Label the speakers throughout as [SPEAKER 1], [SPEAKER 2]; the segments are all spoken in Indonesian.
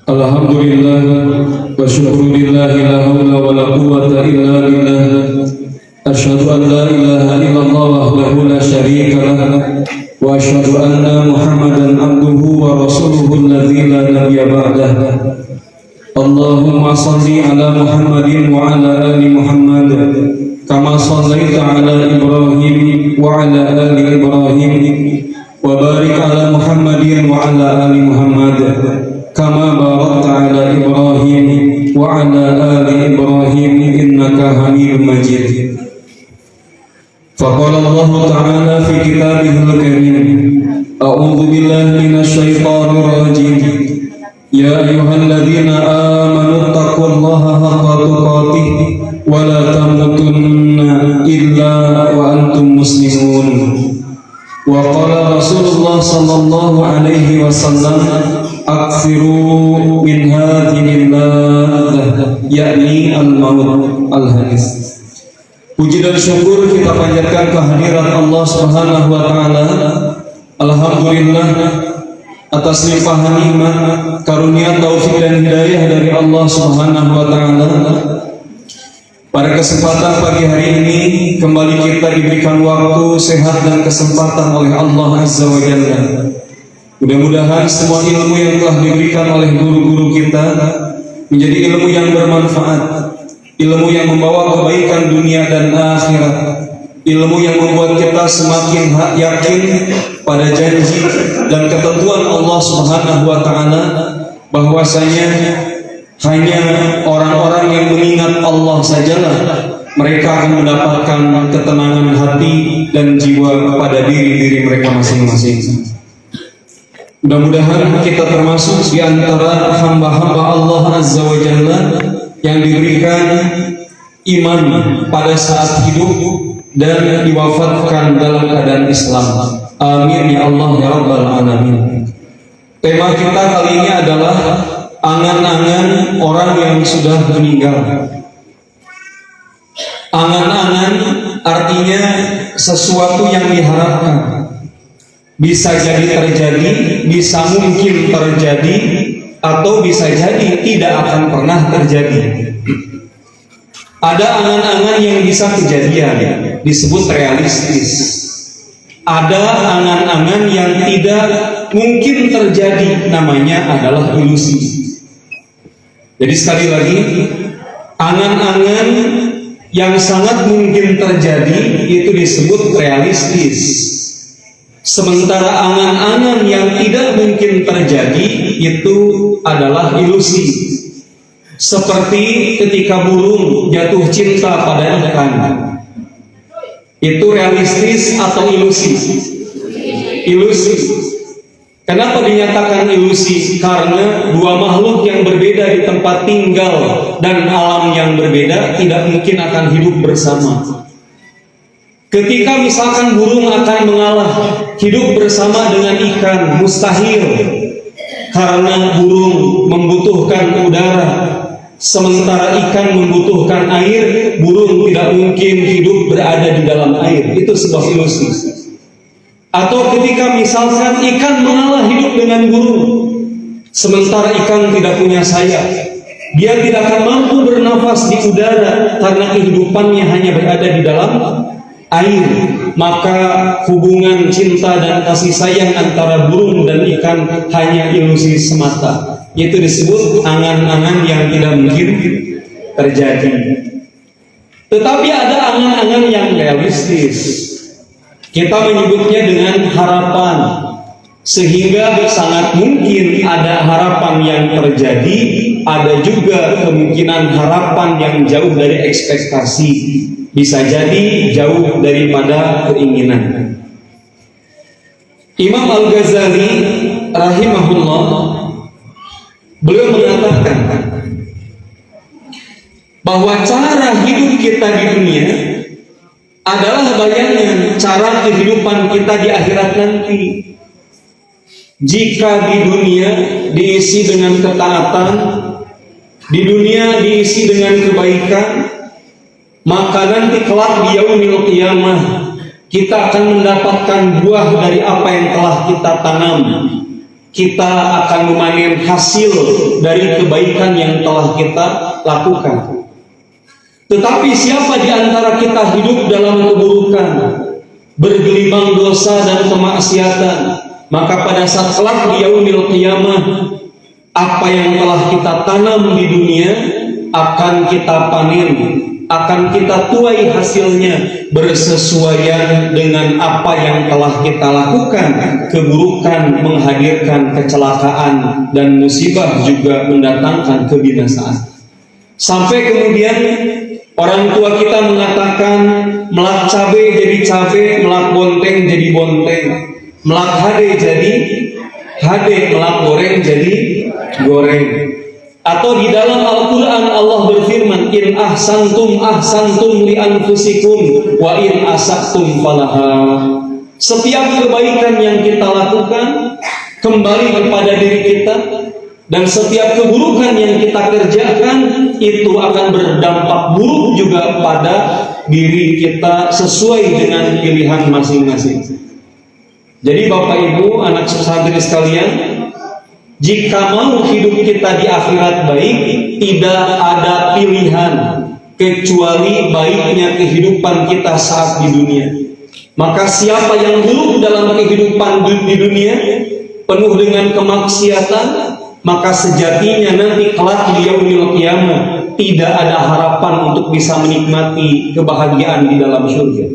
[SPEAKER 1] Alhamdulillah wa syukurillah la hawla wa la quwwata illa billah. Asyhadu an la ilaha illallah wahdahu la syarika lah wa asyhadu anna Muhammadan abduhu wa rasuluhu alladzi la nabiyya ba'dah. Allahumma shalli ala Muhammadin wa ala ali Muhammad kama shallaita ala Ibrahim wa ala ali Ibrahim wa barik ala Muhammadin wa ala ali Muhammad kama barakta ala Ibrahim wa ala ali Ibrahim innaka Hamidum Majid. Faqala Allah Ta'ala fi kitabihil karim, a'udzu billahi minasyaitonir rajim. Ya ayyuhalladzina amanu taqullaha haqqa tuqatih wa la tamutunna illa wa antum muslimun. Wa qala Rasulullah sallallahu alaihi wasallam, aksiru min hadhihi laddah, yakni al-maut. Al-hadis. Puji dan syukur kita panjatkan kehadirat Allah Subhanahu wa taala. Alhamdulillah atas limpahan nikmat, karunia, taufik dan hidayah dari Allah Subhanahu wa taala. Pada kesempatan pagi hari ini kembali kita diberikan waktu, sehat dan kesempatan oleh Allah Azza wa Jalla. Mudah-mudahan semua ilmu yang telah diberikan oleh guru-guru kita menjadi ilmu yang bermanfaat, ilmu yang membawa kebaikan dunia dan akhirat, ilmu yang membuat kita semakin yakin pada janji dan ketentuan Allah Subhanahu wa taala bahwasanya hanya orang-orang yang mengingat Allah sajalah mereka akan mendapatkan ketenangan hati dan jiwa pada diri-diri mereka masing-masing. Mudah-mudahan kita termasuk di antara hamba-hamba Allah Azza wa Jalla yang diberikan iman pada saat hidup dan diwafatkan dalam keadaan Islam. Amin ya Allah ya Rabbal Alamin. Tema kita kali ini adalah angan-angan orang yang sudah meninggal. Angan-angan artinya sesuatu yang diharapkan. Bisa jadi terjadi, bisa mungkin terjadi, atau bisa jadi tidak akan pernah terjadi. Ada angan-angan yang bisa kejadian, disebut realistis. Ada angan-angan yang tidak mungkin terjadi, namanya adalah ilusi. Jadi sekali lagi, angan-angan yang sangat mungkin terjadi itu disebut realistis. Sementara angan-angan yang tidak mungkin terjadi itu adalah ilusi. Seperti ketika burung jatuh cinta pada ikan. Itu realistis atau ilusi? Ilusi. Kenapa dinyatakan ilusi? Karena dua makhluk yang berbeda di tempat tinggal dan alam yang berbeda tidak mungkin akan hidup bersama. Ketika misalkan burung akan mengalah hidup bersama dengan ikan, mustahil. Karena burung membutuhkan udara, sementara ikan membutuhkan air. Burung tidak mungkin hidup berada di dalam air. Itu sebuah ilusi. Atau ketika misalkan ikan mengalah hidup dengan burung, sementara ikan tidak punya sayap, dia tidak akan mampu bernafas di udara karena kehidupannya hanya berada di dalam air. Maka hubungan cinta dan kasih sayang antara burung dan ikan hanya ilusi semata. Itu disebut angan-angan yang tidak mungkin terjadi. Tetapi ada angan-angan yang realistis. Kita menyebutnya dengan harapan, sehingga sangat mungkin ada harapan yang terjadi, ada juga kemungkinan harapan yang jauh dari ekspektasi. Bisa jadi jauh daripada keinginan. Imam Al-Ghazali rahimahullah, beliau mengatakan bahwa cara hidup kita di dunia adalah bayangan cara kehidupan kita di akhirat nanti. Jika di dunia diisi dengan ketaatan, di dunia diisi dengan kebaikan, maka nanti kelak di yaumil qiyamah kita akan mendapatkan buah dari apa yang telah kita tanam. kita akan memanen hasil dari kebaikan yang telah kita lakukan. Tetapi siapa di antara kita hidup dalam keburukan, bergelimang dosa dan kemaksiatan, maka pada saat kelak di yaumil qiyamah, apa yang telah kita tanam di dunia akan kita panen, akan kita tuai hasilnya bersesuaian dengan apa yang telah kita lakukan. Keburukan menghadirkan kecelakaan dan musibah juga mendatangkan kebinasaan. Sampai kemudian orang tua kita mengatakan, melak cabe jadi cabe, melak bonteng jadi bonteng, melak hade jadi hade, melak goreng jadi goreng. Atau di dalam Al-Quran Allah berfirman, in ahsantum ahsantum li anfusikum wa in asaktum falaha. Setiap kebaikan yang kita lakukan kembali kepada diri kita, dan setiap keburukan yang kita kerjakan itu akan berdampak buruk juga pada diri kita sesuai dengan pilihan masing-masing. Jadi Bapak Ibu, anak santri sekalian, jika mau hidup kita di akhirat baik, tidak ada pilihan kecuali baiknya kehidupan kita saat di dunia. Maka siapa yang buruk dalam kehidupan di dunia, penuh dengan kemaksiatan, maka sejatinya nanti kelak di yaumil qiyamah tidak ada harapan untuk bisa menikmati kebahagiaan di dalam surga.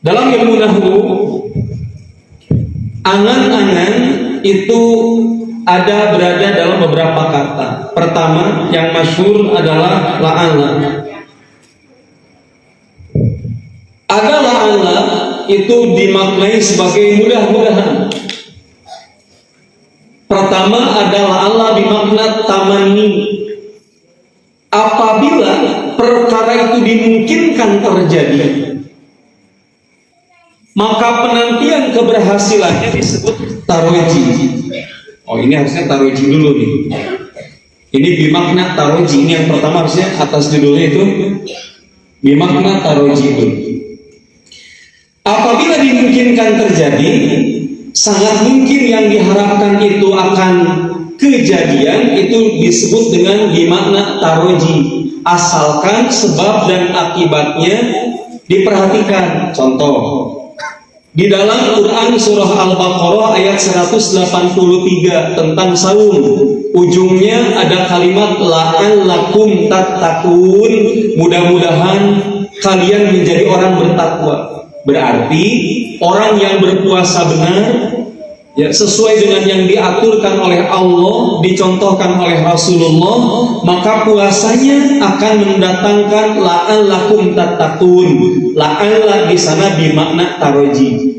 [SPEAKER 1] Dalam ilmu nahwu, angan-angan itu ada berada dalam beberapa kata. Pertama yang masyhur adalah la'alla. Ada la'alla itu dimaknai sebagai mudah-mudahan. Pertama ada la'alla bimakna tamanni. Apabila perkara itu dimungkinkan terjadi, maka penantian keberhasilannya disebut taroji. Oh, ini harusnya taroji dulu nih. Ini bimakna taroji. Ini yang pertama harusnya atas judulnya itu bimakna taroji itu. Apabila dimungkinkan terjadi, sangat mungkin yang diharapkan itu akan kejadian, itu disebut dengan bimakna taroji. Asalkan sebab dan akibatnya diperhatikan. Contoh, di dalam Quran surah Al-Baqarah ayat 183 tentang saum, ujungnya ada kalimat la'allakum tattaqun, mudah-mudahan kalian menjadi orang bertakwa. Berarti orang yang berpuasa benar, ya, sesuai dengan yang diaturkan oleh Allah, dicontohkan oleh Rasulullah, maka puasanya akan mendatangkan la'allakum tattaqun. La'alla di sana bimakna taroji.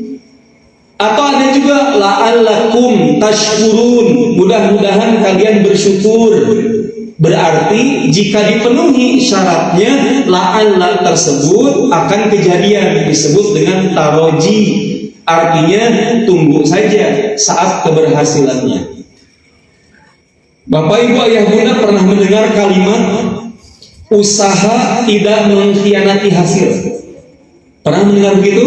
[SPEAKER 1] Atau ada juga la'allakum tashkurun, mudah-mudahan kalian bersyukur. Berarti jika dipenuhi syaratnya, la'alla tersebut akan kejadian, disebut dengan taroji. Artinya tunggu saja saat keberhasilannya. Bapak Ibu ayah bunda pernah mendengar kalimat usaha tidak mengkhianati hasil? Pernah mendengar begitu?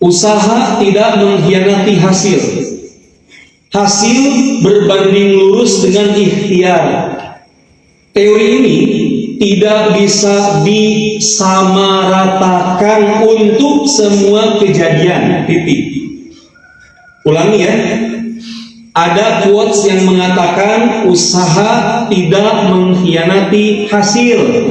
[SPEAKER 1] Usaha tidak mengkhianati hasil. Hasil berbanding lurus dengan ikhtiar. Teori ini tidak bisa disamaratakan untuk semua kejadian. Titik. Ulangi ya. Ada quotes yang mengatakan usaha tidak mengkhianati hasil.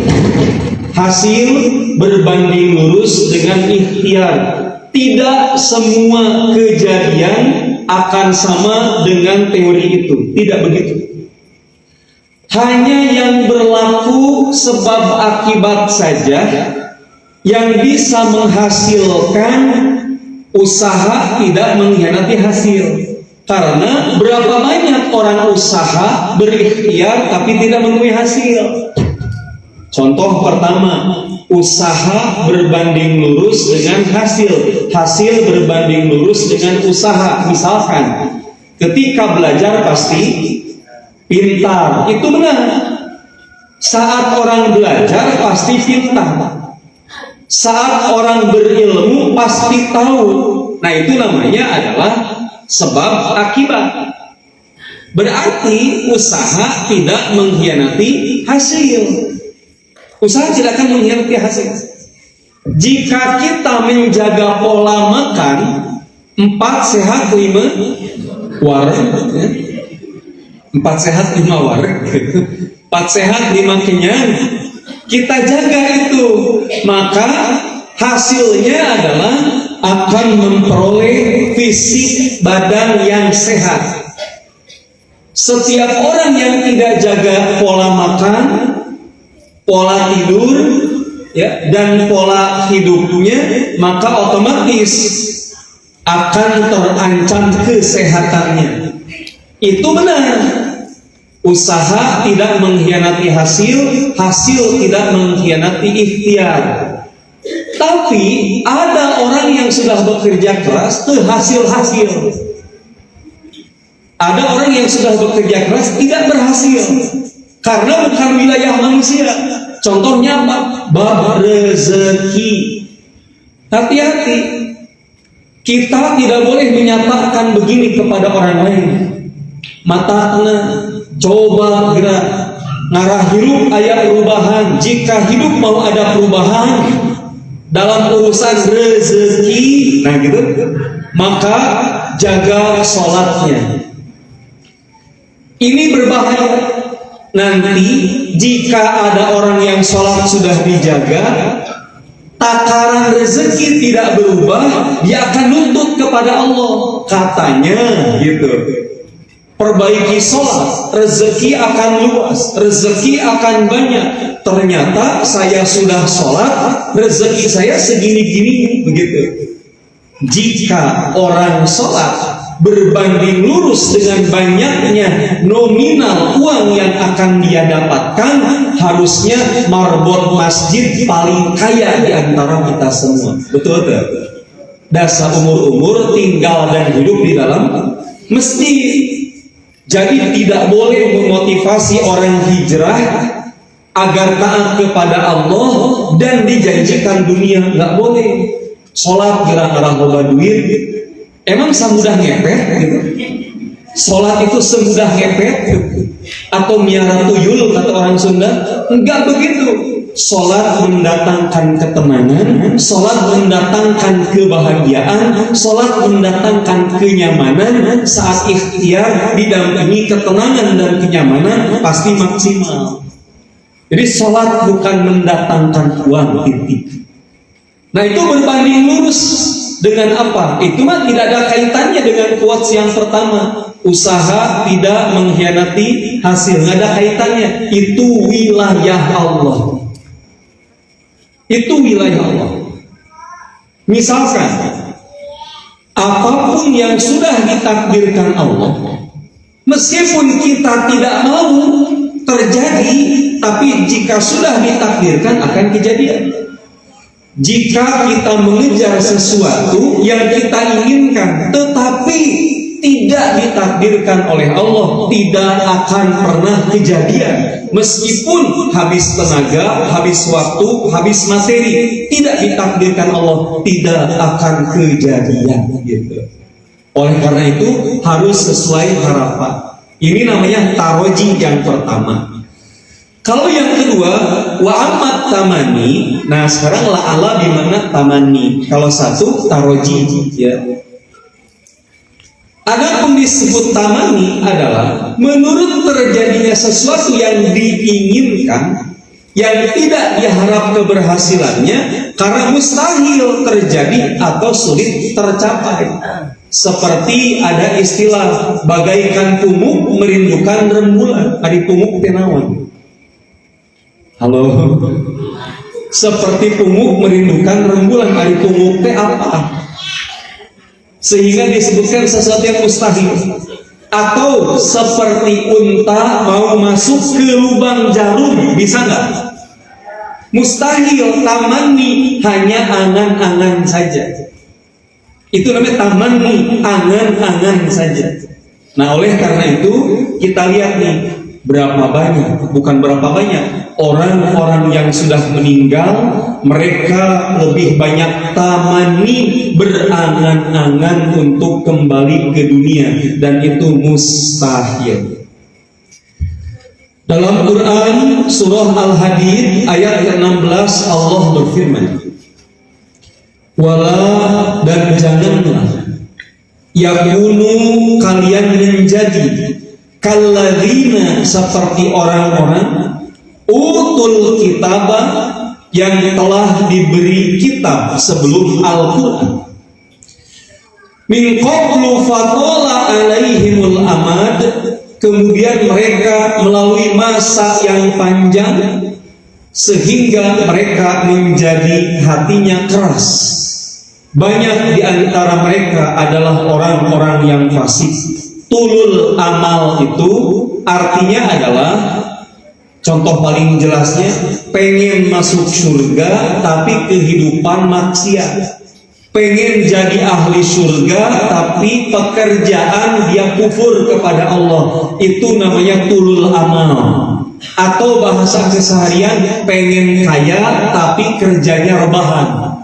[SPEAKER 1] Hasil berbanding lurus dengan ikhtiar. Tidak semua kejadian akan sama dengan teori itu. Tidak begitu. Hanya yang berlaku sebab akibat saja yang bisa menghasilkan usaha tidak mengkhianati hasil. Karena berapa banyak orang usaha berikhtiar tapi tidak menemui hasil. Contoh pertama, usaha berbanding lurus dengan hasil. Hasil berbanding lurus dengan usaha. Misalkan ketika belajar pasti pintar, itu benar. Saat orang belajar pasti pintar. Saat orang berilmu pasti tahu. Nah, itu namanya adalah sebab akibat. Berarti usaha tidak mengkhianati hasil. Usaha tidak akan mengkhianati hasil. Jika kita menjaga pola makan 4 sehat 5 wareg, 4 sehat 5 wareg, 4 sehat 5 kenyang, kita jaga itu, maka hasilnya adalah akan memperoleh fisik badan yang sehat. Setiap orang yang tidak jaga pola makan, pola tidur, ya, dan pola hidupnya, maka otomatis akan terancam kesehatannya. Itu benar. Usaha tidak mengkhianati hasil, hasil tidak mengkhianati ikhtiar. Tapi ada orang yang sudah bekerja keras tuh hasil-hasil. Ada orang yang sudah bekerja keras tidak berhasil karena bukan wilayah manusia. Contohnya apa? Bab rezeki. Hati-hati. Kita tidak boleh menyatakan begini kepada orang lain. Matana coba gerak ngarah hidup aya perubahan. Jika hidup mau ada perubahan dalam urusan rezeki, nah gitu, maka jaga sholatnya. Ini berbahaya. Nanti jika ada orang yang sholat sudah dijaga, takaran rezeki tidak berubah, dia akan nuntut kepada Allah. Katanya gitu, perbaiki sholat, rezeki akan luas, rezeki akan banyak. Ternyata saya sudah sholat, rezeki saya segini-gini, begitu. Jika orang sholat berbanding lurus dengan banyaknya nominal uang yang akan dia dapatkan, harusnya marbot masjid paling kaya di antara kita semua. Betul tak? Dasar umur-umur tinggal dan hidup di dalam masjid. Jadi tidak boleh memotivasi orang hijrah agar taat kepada Allah dan dijanjikan dunia. Nggak boleh. Sholat kira-kira loba duit, emang semudah ngepet gitu? Sholat itu semudah ngepet atau miara tuyul kata orang Sunda? Enggak begitu. Sholat mendatangkan ketenangan, sholat mendatangkan kebahagiaan, sholat mendatangkan kenyamanan. Saat ikhtiar didampingi ketenangan dan kenyamanan pasti maksimal. Jadi sholat bukan mendatangkan uang, titik. Nah itu berbanding lurus dengan apa? Itu mah tidak ada kaitannya dengan quotes yang pertama. Usaha tidak mengkhianati hasil, nggak ada kaitannya. Itu wilayah Allah. Itu wilayah Allah. Misalkan apapun yang sudah ditakdirkan Allah, meskipun kita tidak mau terjadi, tapi jika sudah ditakdirkan akan kejadian. Jika kita mengejar sesuatu yang kita inginkan tetapi tidak ditakdirkan oleh Allah, tidak akan pernah kejadian. Meskipun habis tenaga, habis waktu, habis materi, tidak ditakdirkan Allah, tidak akan kejadian gitu. Oleh karena itu harus sesuai harapan. Ini namanya taroji yang pertama. Kalau yang kedua, wa amat tamani. Nah sekarang la'ala bimana tamani. Kalau satu taroji, ya. Adapun disebut tamani adalah menurut terjadinya sesuatu yang diinginkan, yang tidak diharap keberhasilannya karena mustahil terjadi atau sulit tercapai. Seperti ada istilah bagaikan pumuk merindukan rembulan. Ari pumuk teh naon? Halo. Seperti pumuk merindukan rembulan. Ari pumuk teh apa? Sehingga disebutkan sesuatu yang mustahil. Atau seperti unta mau masuk ke lubang jarum, bisa nggak? Mustahil. Tamani hanya angan-angan saja. Itu namanya tamani, angan-angan saja. Nah oleh karena itu kita lihat nih, Berapa banyak, bukan berapa banyak, orang-orang yang sudah meninggal, mereka lebih banyak tamani, berangan-angan untuk kembali ke dunia, dan itu mustahil. Dalam Quran surah Al-Hadid ayat ke-16 Allah berfirman, wala, dan janganlah yakunu, kalian menjadi kalladzina, seperti orang-orang utul kitabah, yang telah diberi kitab sebelum Al-Quran, min qablu fatola alaihimul amad, kemudian mereka melalui masa yang panjang sehingga mereka menjadi hatinya keras. Banyak di antara mereka adalah orang-orang yang fasik. Tulul amal itu artinya adalah, contoh paling jelasnya, pengen masuk surga tapi kehidupan maksiat. Pengen jadi ahli surga tapi pekerjaan dia kufur kepada Allah. Itu namanya tulul amal. Atau bahasa keseharian, pengen kaya tapi kerjanya rebahan.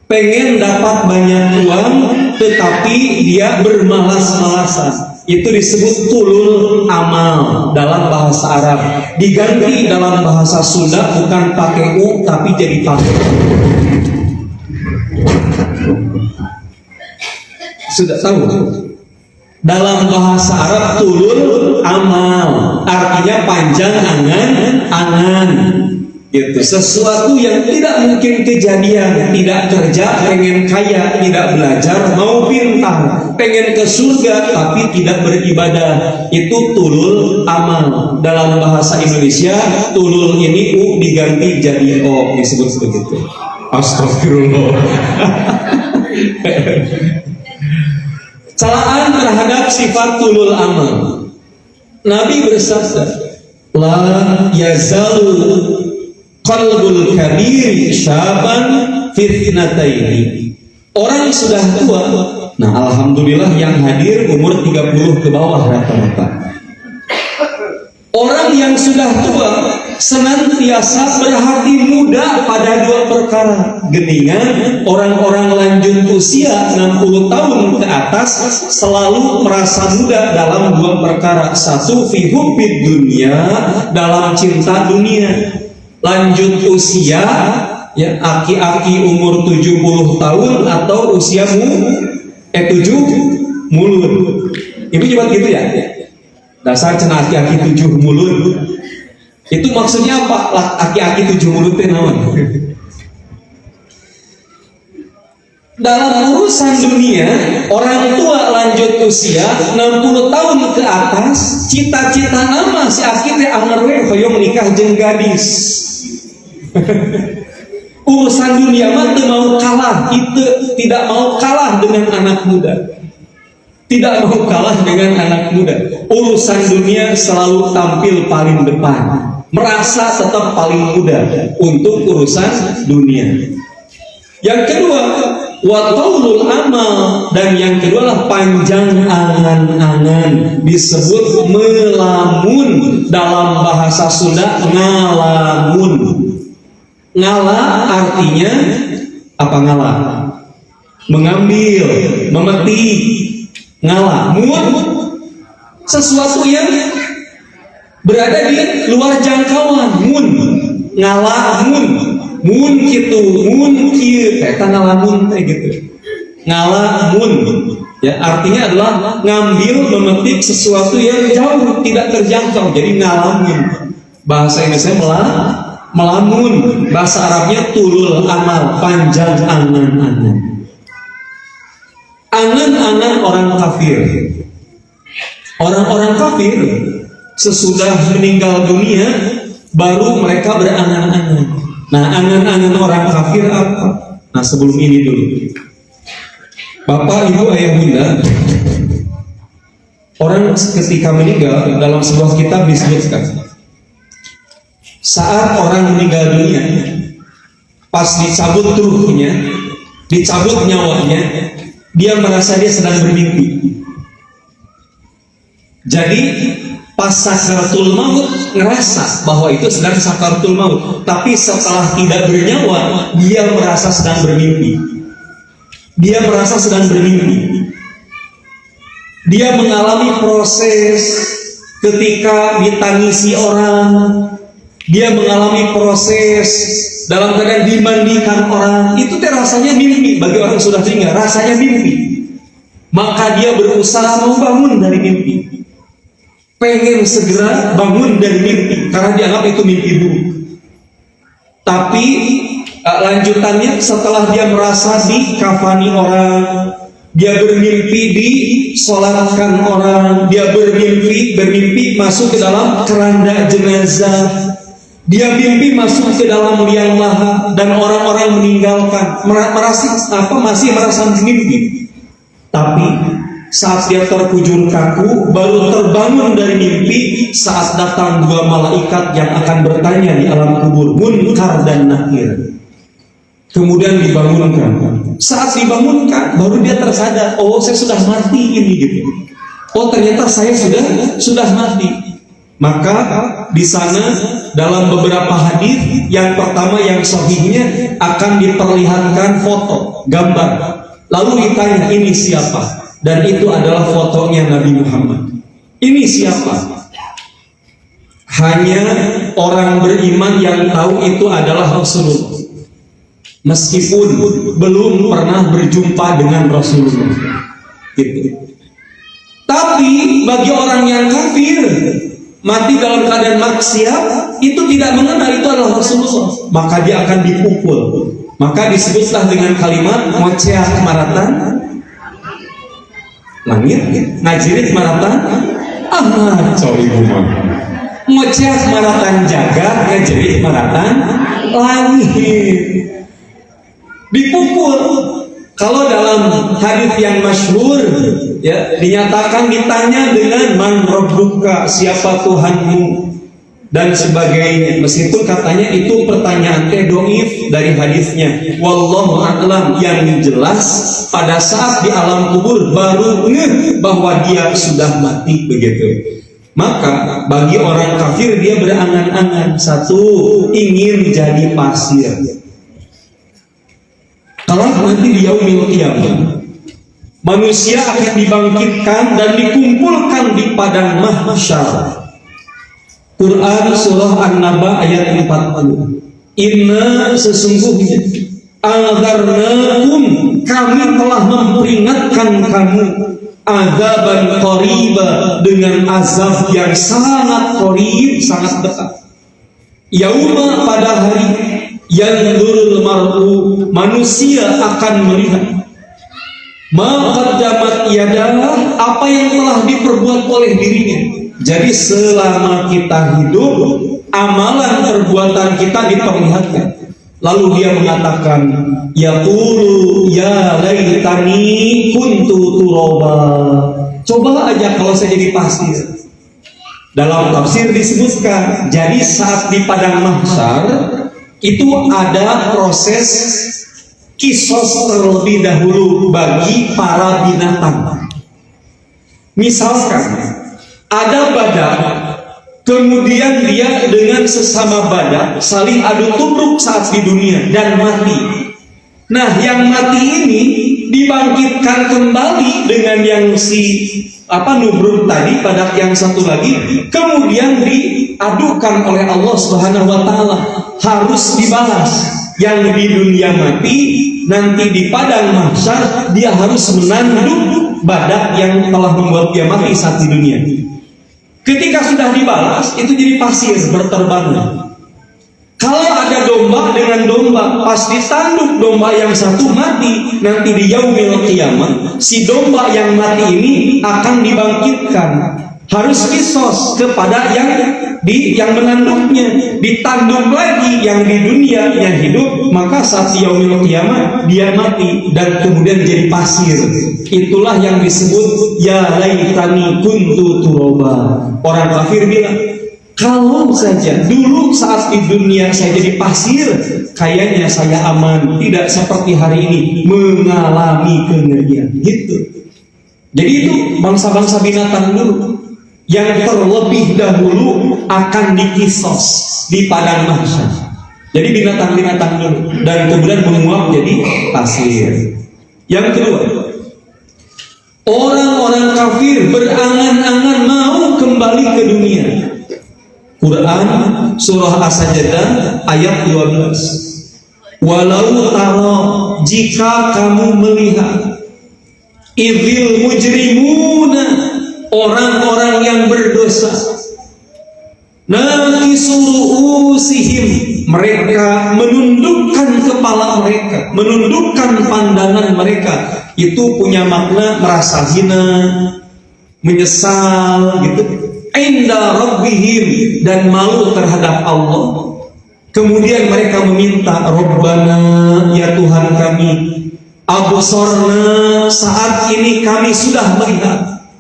[SPEAKER 1] Pengen dapat banyak uang tetapi dia bermalas-malasan. Itu disebut tulul amal dalam bahasa Arab. Diganti dalam bahasa Sunda bukan pakai u tapi jadi pakai. Sudah tahu? Dalam bahasa Arab tulul amal artinya panjang angan-angan. Gitu. Sesuatu yang tidak mungkin kejadian, tidak kerja, pengen kaya, tidak belajar, mau pintar, pengen ke surga tapi tidak beribadah, itu tulul amal. Dalam bahasa Indonesia tulul ini u diganti jadi o, disebut begitu. Astagfirullah. Celaan terhadap sifat tulul amal. Nabi bersabda, la yazalu qalbul kabiri syaban fitnataini. Orang sudah tua, nah alhamdulillah yang hadir umur 30 ke bawah rata-rata. Orang yang sudah tua senantiasa berhati muda pada dua perkara. Geningan orang-orang lanjut usia 60 tahun ke atas selalu merasa muda dalam dua perkara. Satu, fi hubbid dunya, dalam cinta dunia. Lanjut usia, ya, aki-aki umur 70 tahun atau usiamu 7 mulut. Ibu coba gitu ya. Dasar cenah aki-aki 7 mulut. Itu maksudnya apa? Aki-aki 7 mulut teh naon? Dalam urusan dunia, orang tua lanjut usia 60 tahun ke atas, cita-cita nama si aki teh anger we hoyong nikah jeung gadis. Urusan dunia mah teu mau kalah, itu tidak mau kalah dengan anak muda. Tidak mau kalah dengan anak muda. Urusan dunia selalu tampil paling depan, merasa tetap paling muda untuk urusan dunia. Yang kedua, wa taulul amal, dan yang kedua adalah panjang angan-angan, disebut melamun, dalam bahasa Sunda ngalamun. Ngala artinya apa? Ngala mengambil, memetik. Ngalamun sesuatu yang berada di luar jangkauan. Mun ngalamun, mun kitu, mun kieu, eta ngalamun teh gitu. Ngalamun ya artinya adalah ngambil, memetik sesuatu yang jauh, tidak terjangkau. Jadi ngalamun. Bahasa Indonesia melamun, bahasa Arabnya tulul amal, panjang angan-angan. Angan-angan orang kafir. Orang-orang kafir sesudah meninggal dunia baru mereka berangan-angan. Nah, angan-angan orang kafir apa? Nah, sebelum ini dulu, Bapak, Ibu, Ayah, Bunda, orang ketika meninggal dalam sebuah kitab disebutkan, saat orang meninggal dunia, pas dicabut ruhnya, dicabut nyawanya, dia merasa dia sedang bermimpi. Jadi pas sakaratul maut ngerasa bahwa itu sedang sakaratul maut, tapi setelah tidak bernyawa dia merasa sedang bermimpi. Dia merasa sedang bermimpi. Dia mengalami proses ketika ditangisi orang. Dia mengalami proses dalam keadaan dimandikan orang. Itu rasanya mimpi bagi orang yang sudah meninggal, rasanya mimpi. Maka dia berusaha mau bangun dari mimpi. Pengen segera bangun dari mimpi karena dianggap itu mimpi buruk. Tapi lanjutannya setelah dia merasa dikafani orang, dia bermimpi disolatkan orang, dia bermimpi masuk ke dalam keranda jenazah, dia mimpi masuk ke dalam liang lahat dan orang-orang meninggalkan, masih merasa mimpi. Tapi saat dia terkujur kaku, baru terbangun dari mimpi saat datang dua malaikat yang akan bertanya di alam kubur, Munkar dan Nakir. Kemudian dibangunkan. Saat dibangunkan, baru dia tersadar, oh saya sudah mati ini gitu. Oh ternyata saya sudah mati. Maka di sana dalam beberapa hadis, yang pertama yang sahihnya akan diperlihatkan foto, gambar. Lalu ditanya ini siapa? Dan itu adalah fotonya Nabi Muhammad. Ini siapa? Hanya orang beriman yang tahu itu adalah Rasulullah, meskipun belum pernah berjumpa dengan Rasulullah. Gitu. Tapi bagi orang yang kafir, mati dalam keadaan maksiat, itu tidak mengenal itu adalah Rasulullah, maka dia akan dipukul. Maka disebutlah dengan kalimat ngoceah maratan langit, ngajirit maratan sorry ngoceah maratan jagat, ngajirit maratan langit, dipukul. Kalau dalam hadis yang masyhur ya dinyatakan ditanya dengan man rabbuka, siapa Tuhanmu dan sebagainya, meskipun katanya itu pertanyaan doif dari hadisnya, wallahu a'lam, yang jelas pada saat di alam kubur baru ngeh bahwa dia sudah mati begitu. Maka bagi orang kafir dia berangan-angan, satu, ingin jadi pasir. Kalau nanti di yaumil qiyamah manusia akan dibangkitkan dan dikumpulkan di padang mahsyar. Quran surah An-Naba ayat 40. Inna sesungguhnya anzarnakum, kami telah memperingatkan kamu, azaban qariba, dengan azab yang sangat qarib, sangat dekat. Yauma, pada hari yanzurul mar'u, manusia akan melihat ma qaddamat yadah, apa yang telah diperbuat oleh dirinya. Jadi selama kita hidup, amalan perbuatan kita diperlihatkan. Lalu dia mengatakan, yaqulu ya laitani kuntu turaba. Coba aja kalau saya jadi pasir. Dalam tafsir disebutkan, jadi saat di padang mahsyar itu ada proses kisos terlebih dahulu bagi para binatang. Misalkan ada badak, kemudian dia dengan sesama badak saling adu tubruk saat di dunia dan mati. Nah, yang mati ini dibangkitkan kembali dengan yang nubruk tadi, badak yang satu lagi, kemudian diadukan oleh Allah Subhanahu wa taala, harus dibalas. Yang di dunia mati, nanti di padang mahsyar dia harus menanduk badak yang telah membuat dia mati saat di dunia. Ketika sudah dibalas, itu jadi pasir berterbangan. Kalau ada domba dengan domba, pas ditanduk domba yang satu mati, nanti di yaumil qiyamah si domba yang mati ini akan dibangkitkan, harus kisos kepada yang menanduknya, ditanduk lagi yang di dunia yang hidup, maka saat yaumil qiyamah dia mati dan kemudian jadi pasir. Itulah yang disebut ya laitani kuntu turaba. Orang kafir bilang, kalau saja dulu saat di dunia saya jadi pasir, kayaknya saya aman, tidak seperti hari ini mengalami kengerian. Gitu. Jadi itu bangsa-bangsa binatang dulu. yang terlebih dahulu akan dikisos di padang mahsyar. Jadi binatang-binatang dulu dan kemudian menguap jadi pasir. Yang kedua, orang-orang kafir berangan-angan mau kembali ke dunia. Quran surah As-Sajdah ayat 12. Walau tara, jika kamu melihat, idzil mujrimuna, orang-orang yang berdosa, nakisu ru'usihim, mereka menundukkan kepala mereka, menundukkan pandangan mereka. Itu punya makna merasa hina, menyesal gitu. Inda rabbihim, dan malu terhadap Allah. Kemudian mereka meminta, Rabbana, ya Tuhan kami, absorna, saat ini kami sudah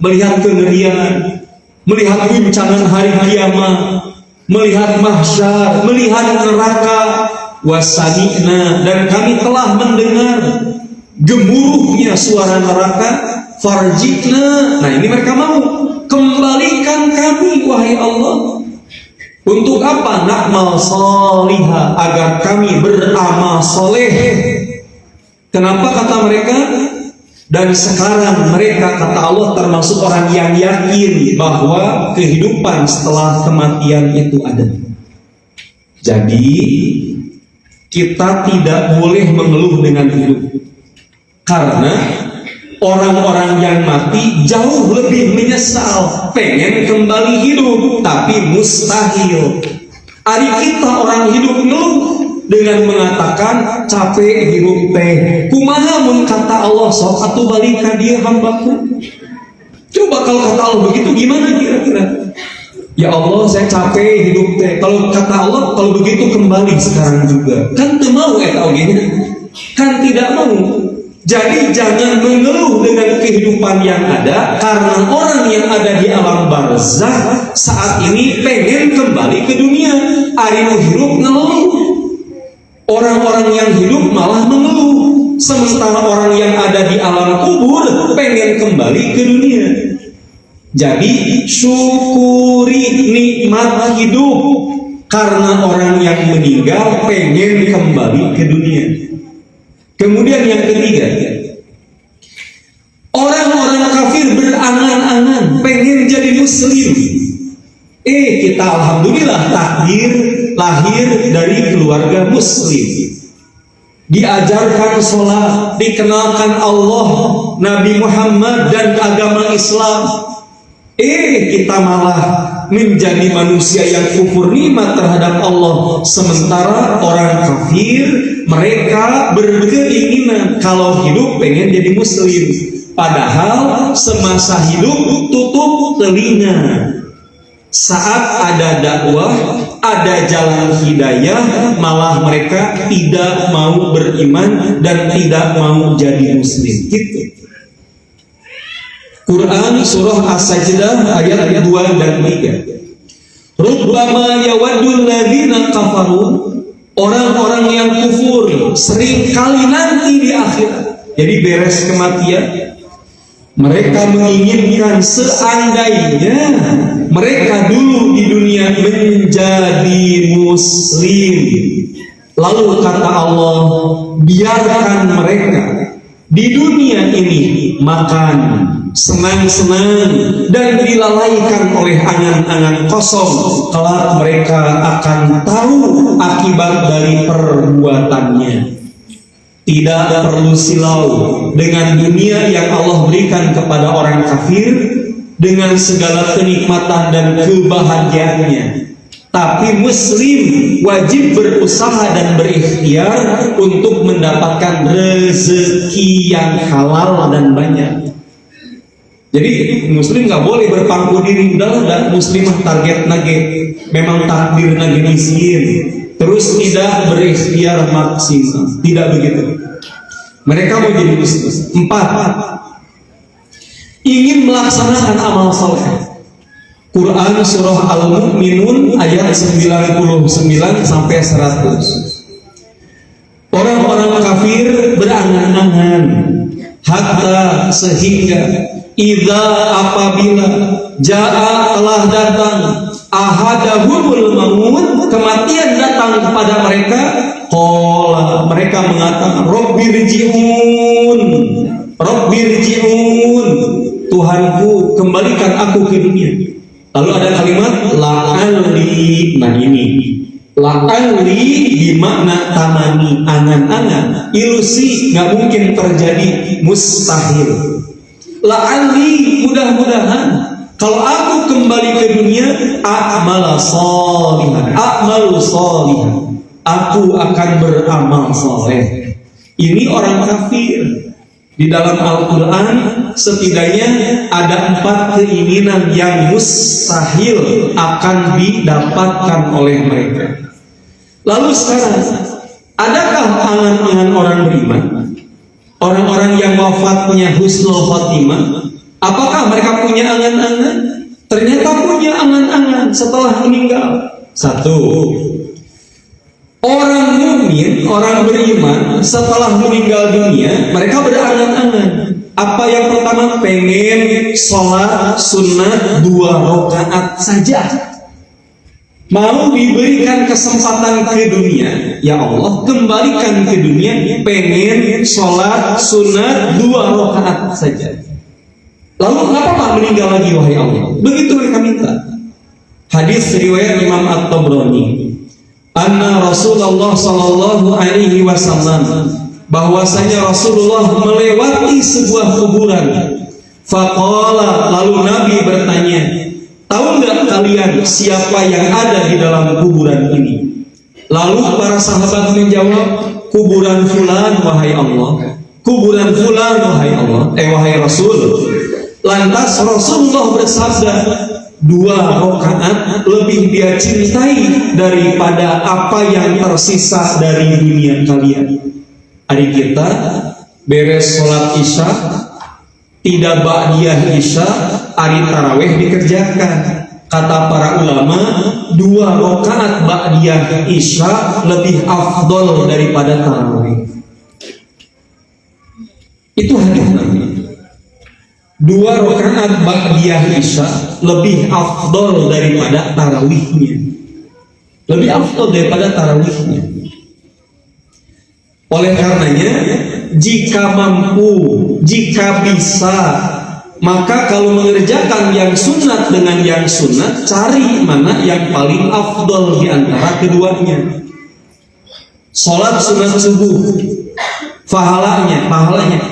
[SPEAKER 1] melihat kengerian, melihat guncangan hari kiamat, melihat mahsyar, melihat neraka, wasami'na, dan kami telah mendengar gemuruhnya suara neraka, farji'na. Nah, ini mereka mau, kembalikan kami wahai Allah. Untuk apa? Na'mal salihah, agar kami beramal soleh. Kenapa kata mereka? Dan sekarang mereka, kata Allah, termasuk orang yang yakin bahwa kehidupan setelah kematian itu ada. Jadi kita tidak boleh mengeluh dengan hidup, karena orang-orang yang mati jauh lebih menyesal, pengen kembali hidup, tapi mustahil. Ari kita orang hidup ngeluh dengan mengatakan capek hidup teh. Kumaha mun kata Allah, sok atuh balik ka dieu hambaku. Coba kalau kata Allah begitu gimana kira-kira? Ya Allah, saya capek hidup teh. Kalau kata Allah, kalau begitu kembali sekarang juga. Kan teu mau eta oge. Kan tidak mau. Jadi jangan mengeluh dengan kehidupan yang ada, karena orang yang ada di alam barzakh saat ini pengen kembali ke dunia. Ari nu hirup ngeluh. Orang-orang yang hidup malah mengeluh, sementara orang yang ada di alam kubur pengen kembali ke dunia. Jadi syukuri nikmat hidup, karena orang yang meninggal pengen kembali ke dunia. Kemudian yang ketiga, orang-orang kafir berangan-angan pengen jadi muslim. Kita alhamdulillah takdir lahir dari keluarga muslim, diajarkan sholat, dikenalkan Allah, Nabi Muhammad dan agama Islam. Kita malah menjadi manusia yang kufur nikmat terhadap Allah. Sementara orang kafir, mereka berkeinginan kalau hidup pengen jadi muslim, padahal semasa hidup tutup telinga. Saat ada dakwah, ada jalan hidayah, malah mereka tidak mau beriman dan tidak mau jadi muslim. Gitu. Quran surah As-Sajdah ayat 2 dan 3. Rubbama yawaddul ladzina kafaru, orang-orang yang kufur sering kali nanti di akhirat. Jadi beres kematian, mereka menginginkan seandainya mereka dulu di dunia menjadi muslim. Lalu kata Allah, biarkan mereka di dunia ini makan, senang-senang, dan dilalaikan oleh angan-angan kosong. Kelak mereka akan tahu akibat dari perbuatannya. Tidak perlu silau dengan dunia yang Allah berikan kepada orang kafir dengan segala kenikmatan dan kebahagiaannya. Tapi muslim wajib berusaha dan berikhtiar untuk mendapatkan rezeki yang halal dan banyak. Jadi muslim nggak boleh berpangku diri, udah muslimah target nage, memang takdir nage miskin, terus tidak berikhtiar maksimal, tidak begitu. Mereka mau jadi muslim. 4, ingin melaksanakan amal soleh. Quran surah Al-Mu'minun ayat 99 sampai 100. Orang-orang kafir berangan-angan hatta sehingga idza apabila jaa telah datang ahadahumul maut, kematian datang kepada mereka, qala mereka mengatakan rabbirji'un, rabbirji'un, Tuhanku kembalikan aku ke dunia. Lalu ada kalimat la'alli, nah ini la'alli bermakna tamani, angan-angan, ilusi, nggak mungkin terjadi, mustahil. La'alli, mudah-mudahan kalau aku kembali ke dunia, a'malu sholihan, aku akan beramal soleh. Ini orang kafir. Di dalam Al-Quran setidaknya ada 4 keinginan yang mustahil akan didapatkan oleh mereka. Lalu sekarang, adakah angan-angan orang beriman? Orang-orang yang wafatnya husnul khotimah, apakah mereka punya angan-angan? Ternyata punya angan-angan setelah meninggal. 1. Orang mukmin, orang beriman setelah meninggal dunia, mereka berangan-angan. Apa yang pertama? Pengen sholat sunnah 2 rakaat saja. Mau diberikan kesempatan ke dunia, ya Allah kembalikan ke dunia, pengen sholat sunnah 2 rakaat saja. Lalu kenapa Pak meninggal lagi wahai Allah? Begitu mereka minta. Hadis riwayat Imam At-Tabrani, anna Rasulullah sallallahu alaihi wasallam, bahwasanya Rasulullah melewati sebuah kuburan. Faqala, lalu Nabi bertanya, tahu nggak kalian siapa yang ada di dalam kuburan ini? Lalu para sahabat menjawab, kuburan fulan wahai Allah, kuburan fulan wahai Allah, wahai Rasul. Lantas Rasulullah bersabda, 2 rakaat lebih dia cintai daripada apa yang tersisa dari dunia kalian. Hari kita beres sholat isya, tidak ba'diyah isya, hari tarawih dikerjakan. Kata para ulama, 2 rakaat ba'diyah isya lebih afdol daripada tarawih. Itu hadis Nabi. 2 rakaat ba'diyah isya lebih afdol daripada tarawihnya, lebih afdol daripada tarawihnya. Oleh karenanya, jika mampu, jika bisa, maka kalau mengerjakan yang sunat dengan yang sunat, cari mana yang paling afdol di antara keduanya. Sholat sunat subuh, pahalanya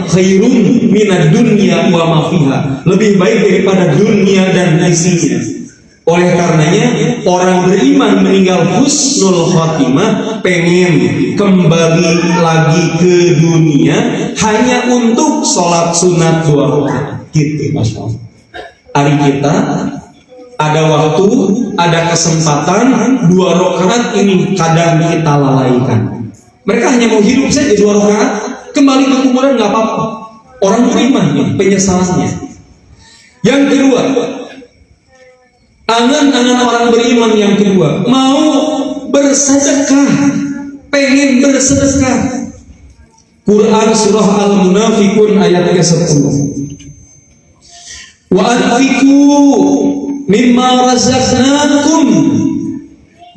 [SPEAKER 1] khairun minad dunya wa ma fiha, lebih baik daripada dunia dan isinya. Oleh karenanya, orang beriman meninggal husnul khotimah pengen kembali lagi ke dunia hanya untuk sholat sunat 2 rakaat. Gitu, Masya Allah. Hari kita ada waktu, ada kesempatan, 2 rakaat ini kadang kita lalaikan. Mereka hanya mau hidup saja 2 rakaat, kembali ke kuburan nggak apa-apa. Orang beriman nih, penyesalannya. Yang kedua, angan-angan orang beriman yang kedua, mau bersedekah, pengen bersedekah. Quran surah Al-Munafiqun ayat ke-10. Wa anfiqu mimma razaqnakum,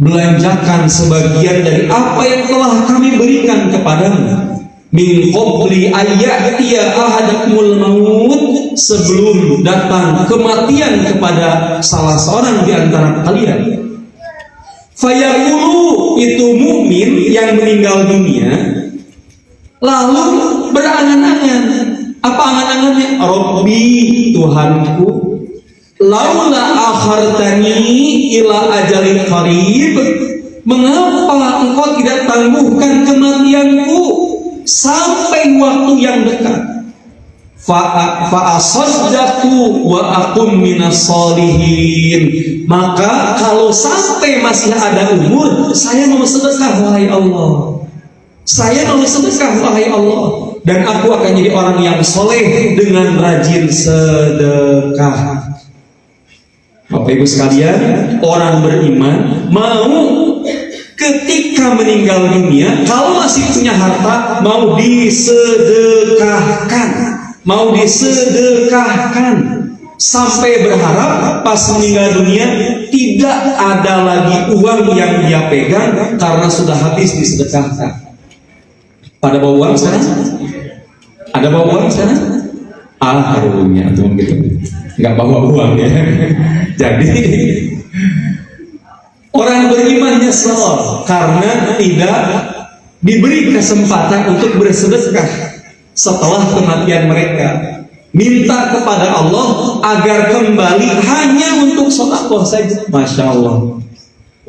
[SPEAKER 1] belanjakan sebagian dari apa yang telah kami berikan kepadamu. Min qabli ayyatiya ahadakumul maut, sebelum datang kematian kepada salah seorang di antara kalian. Fayaqulu, itu mukmin yang meninggal dunia lalu berangan-angan. Apa angan-angannya? Rabbi, Tuhanku, laula akhartani ila ajalin qarib, mengapa engkau tidak tangguhkan kematianku sampai waktu yang dekat? Fa'asaddaqu wa akum minas sholihin, maka kalau sampai masih ada umur, saya mau sedekah wahai Allah, saya mau sedekah wahai Allah, dan aku akan jadi orang yang soleh dengan rajin sedekah. Bapak Ibu sekalian, orang beriman mau ketika meninggal dunia, kalau masih punya harta, mau disedekahkan. mau disedekahkan, sampai berharap pas meninggal dunia tidak ada lagi uang yang dia pegang karena sudah habis disedekahkan. Pada bawa uang sana? Ada bawa uang sana? Karunya tuh gitu, nggak bawa uang ya. Jadi orang beriman nyesel karena tidak diberi kesempatan untuk bersedekah setelah kematian mereka. Minta kepada Allah agar kembali hanya untuk sedekah saja. Masya Allah.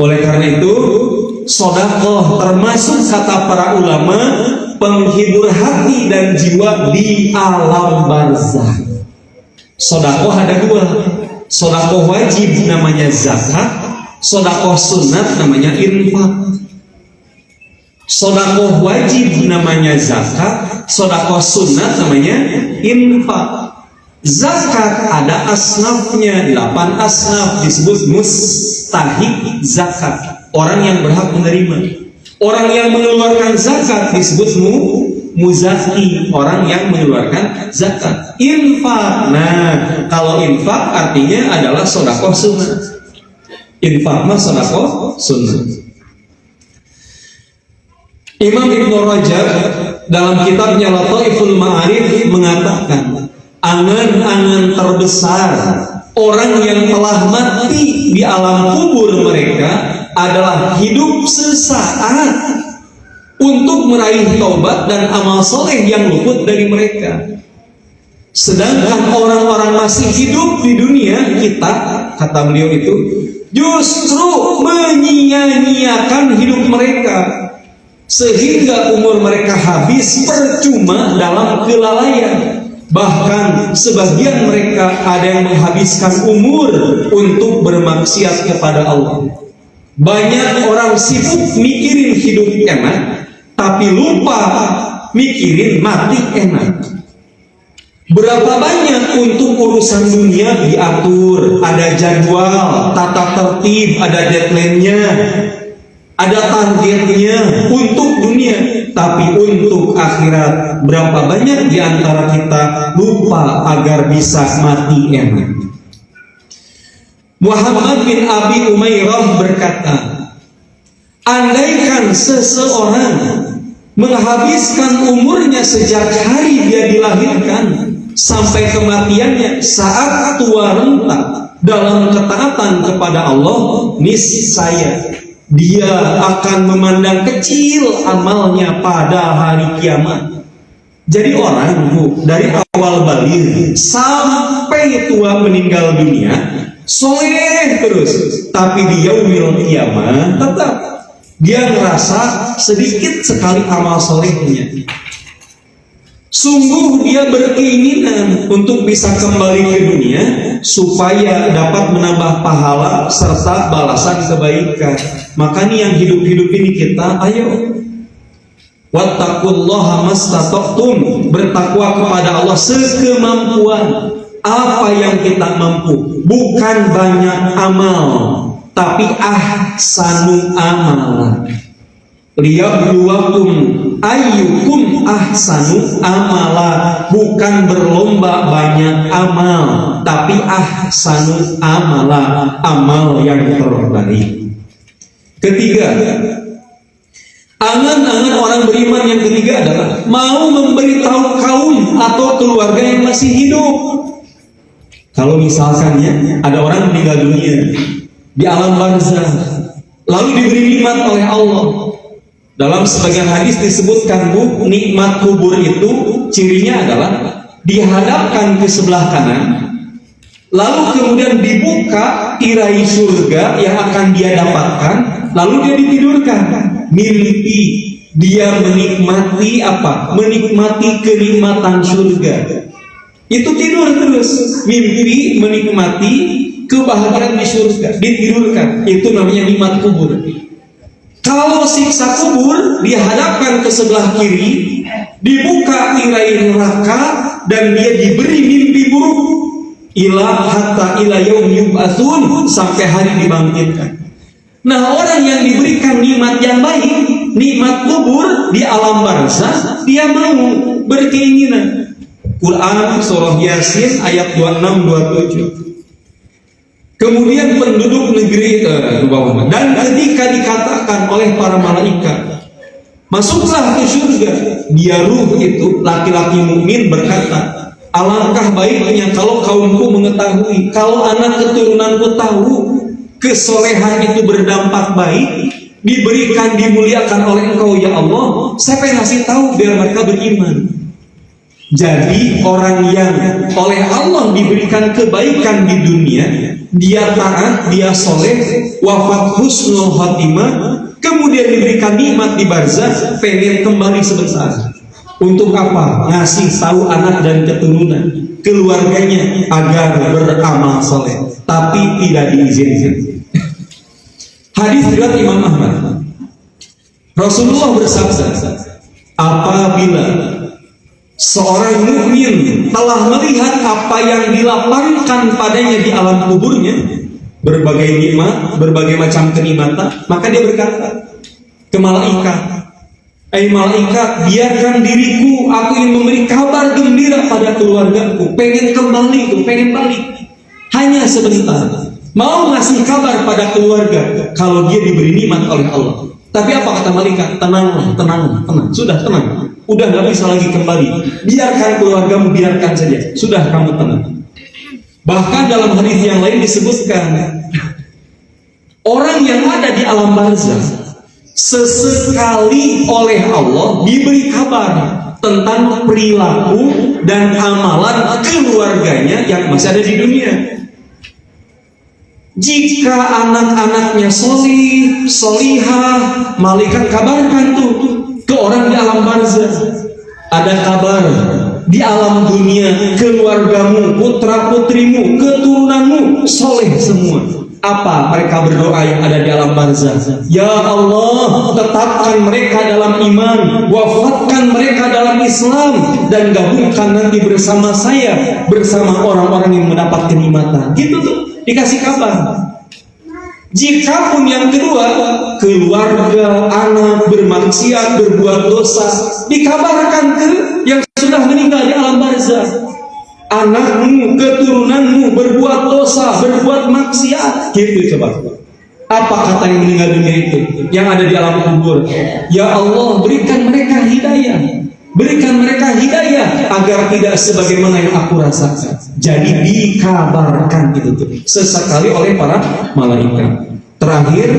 [SPEAKER 1] Oleh karena itu, sedekah termasuk kata para ulama penghibur hati dan jiwa di alam barzakh. Sedekah ada dua. Sedekah wajib namanya zakat, sedekah sunat namanya infak. Sedekah wajib namanya zakat, sedekah sunat namanya infak. Zakat ada asnafnya, 8 asnaf disebut mustahik zakat, orang yang berhak menerima. Orang yang mengeluarkan zakat disebut muzaki, orang yang mengeluarkan zakat. Infak, nah kalau infak artinya adalah sedekah sunat. Infak mah sedekah sunat. Imam Ibnu Rajab dalam kitabnya Lataiful Ma'arif mengatakan, angan-angan terbesar orang yang telah mati di alam kubur mereka adalah hidup sesaat untuk meraih taubat dan amal soleh yang luput dari mereka. Sedangkan orang-orang masih hidup di dunia kita, kata beliau itu, justru menyia-nyiakan hidup mereka, sehingga umur mereka habis percuma dalam kelalaian. Bahkan sebagian mereka ada yang menghabiskan umur untuk bermaksiat kepada Allah. Banyak orang sibuk mikirin hidup enak, tapi lupa mikirin mati enak. Berapa banyak untuk urusan dunia diatur, ada jadwal, tata tertib, ada deadline-nya, ada targetnya untuk dunia, tapi untuk akhirat berapa banyak di antara kita lupa agar bisa mati enak. Muhammad bin Abi Umairah berkata, andaikan seseorang menghabiskan umurnya sejak hari dia dilahirkan sampai kematiannya saat tua renta dalam ketaatan kepada Allah, niscaya dia akan memandang kecil amalnya pada hari kiamat. Jadi orang dari awal baligh sampai tua meninggal dunia soleh terus, tapi di yaumil kiamat tetap dia ngerasa sedikit sekali amal solehnya. Sungguh dia berkeinginan untuk bisa kembali ke dunia supaya dapat menambah pahala serta balasan kebaikan. Maka nih yang hidup-hidup ini kita, ayo wattaqullaha mastata'tum, bertakwa kepada Allah sekemampuan. Apa yang kita mampu, bukan banyak amal, tapi ahsanu amalan. Liyabluwakum ayyukum ahsanu amala, bukan berlomba banyak amal, tapi ahsanu amala, amal yang terbaik. Ketiga, angan-angan orang beriman yang ketiga adalah mau memberitahu kaum atau keluarga yang masih hidup. Kalau misalkan ya, ada orang meninggal dunia di alam barzakh, lalu diberi nikmat oleh Allah. Dalam sebagian hadis disebutkan, nikmat kubur itu cirinya adalah dihadapkan ke sebelah kanan, lalu kemudian dibuka tirai surga yang akan dia dapatkan, lalu dia ditidurkan. Mimpi dia menikmati apa? Menikmati kenikmatan surga. Itu tidur terus, mimpi menikmati kebahagiaan di surga, ditidurkan. Itu namanya nikmat kubur. Kalau siksa kubur, dihadapkan ke sebelah kiri, dibuka tirai neraka, dan dia diberi mimpi buruk hatta ila yaum yub'atsun, sampai hari dibangkitkan. Nah, orang yang diberikan nikmat yang baik, nikmat kubur di alam barzakh, dia mau berkeinginan Quran surah Yasin ayat 26-27. Kemudian penduduk negeri dan ketika dikatakan oleh para malaikat, masuklah ke surga, dia ruh itu laki-laki mukmin berkata, alangkah baiknya kalau kaumku mengetahui, kalau anak keturunanku tahu kesolehan itu berdampak baik, diberikan, dimuliakan oleh Engkau ya Allah, saya pengen ngasih tahu biar mereka beriman. Jadi orang yang oleh Allah diberikan kebaikan di dunia, dia taat, dia soleh, wafat husnul khatimah, kemudian diberikan nikmat di barzakh, pengen kembali sebentar. Untuk apa? Ngasih tahu anak dan keturunan, keluarganya agar beramal soleh, tapi tidak diizinkan. Hadis riwayat Imam Ahmad. Rasulullah bersabda, apabila seorang mukmin telah melihat apa yang dilapangkan padanya di alam kuburnya, berbagai nikmat, berbagai macam kenikmatan, maka dia berkata ke malaikat, malaikat, biarkan diriku, aku ingin memberi kabar gembira pada keluargaku, pengen kembali tuh, pengen balik, hanya sebentar. Mau ngasih kabar pada keluarga kalau dia diberi nikmat oleh Allah. Tapi apa kata malaikat? Tenang, sudah tenang, udah nggak bisa lagi kembali. Biarkan keluargamu, biarkan saja. Sudah, kamu tenang. Bahkan dalam hadis yang lain disebutkan, orang yang ada di alam barzakh sesekali oleh Allah diberi kabar tentang perilaku dan amalan keluarganya yang masih ada di dunia. Jika anak-anaknya solih, solihah, malaikat kabarkan tuh ke orang di alam barzakh. Ada kabar di alam dunia, keluargamu, putra putrimu, keturunanmu soleh semua. Apa mereka berdoa yang ada di alam barzakh? Ya Allah, tetapkan mereka dalam iman, wafatkan mereka dalam Islam, dan gabungkan nanti bersama saya, bersama orang-orang yang mendapat kenikmatan. Gitu tuh, dikasih kabar. Jikapun yang kedua, keluarga, anak bermaksiat, berbuat dosa, dikabarkan ke yang sudah meninggal di alam barzakh. Anakmu, keturunanmu berbuat dosa, berbuat maksiat, gitu coba. Apa kata yang meninggal dunia itu, yang ada di alam kubur? Ya Allah, berikan mereka hidayah, berikan mereka hidayah agar tidak sebagaimana yang aku rasakan. Jadi dikabarkan itu tuh sesekali oleh para malaikat. Terakhir,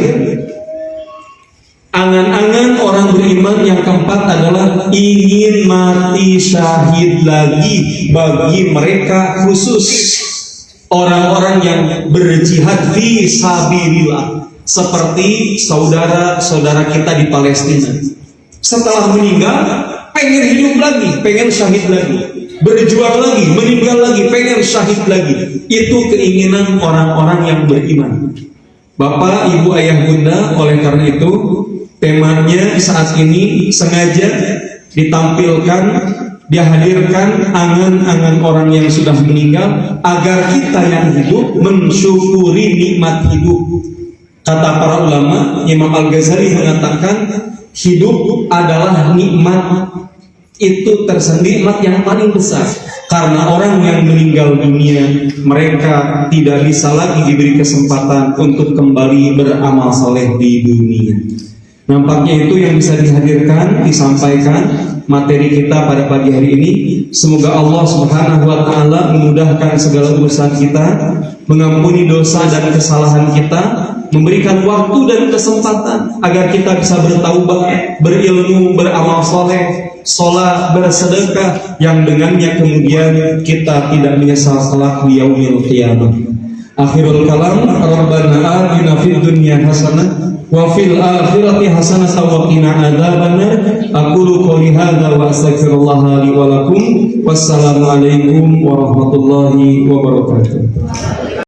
[SPEAKER 1] angan-angan orang beriman yang keempat adalah ingin mati syahid lagi bagi mereka, khusus orang-orang yang berjihad fi sabilillah, seperti saudara-saudara kita di Palestina. Setelah meninggal pengen hidup lagi, pengen syahid lagi, berjuang lagi, meninggal lagi, pengen syahid lagi. Itu keinginan orang-orang yang beriman. Bapak, Ibu, Ayah, Bunda, oleh karena itu temanya saat ini sengaja ditampilkan, dihadirkan angan-angan orang yang sudah meninggal agar kita yang hidup mensyukuri nikmat hidup. Kata para ulama, Imam Al-Ghazali mengatakan hidup adalah nikmat itu tersendiri, nikmat yang paling besar. Karena orang yang meninggal dunia, mereka tidak bisa lagi diberi kesempatan untuk kembali beramal soleh di dunia. Nampaknya itu yang bisa dihadirkan, disampaikan materi kita pada pagi hari ini. Semoga Allah Subhanahu wa Ta'ala memudahkan segala urusan kita, mengampuni dosa dan kesalahan kita, memberikan waktu dan kesempatan agar kita bisa bertaubat, berilmu, beramal soleh, sholat, bersedekah, yang dengannya kemudian kita tidak menyesal kelak di yaumil qiyamah. Akhirul kalam, Rabbana atina fid dunya hasanah wa fil akhirati hasanah wa qina adzabannar. Aqulu qouli hadza wa astaghfirullah li wa lakum. Wassalamu alaikum warahmatullahi wabarakatuh.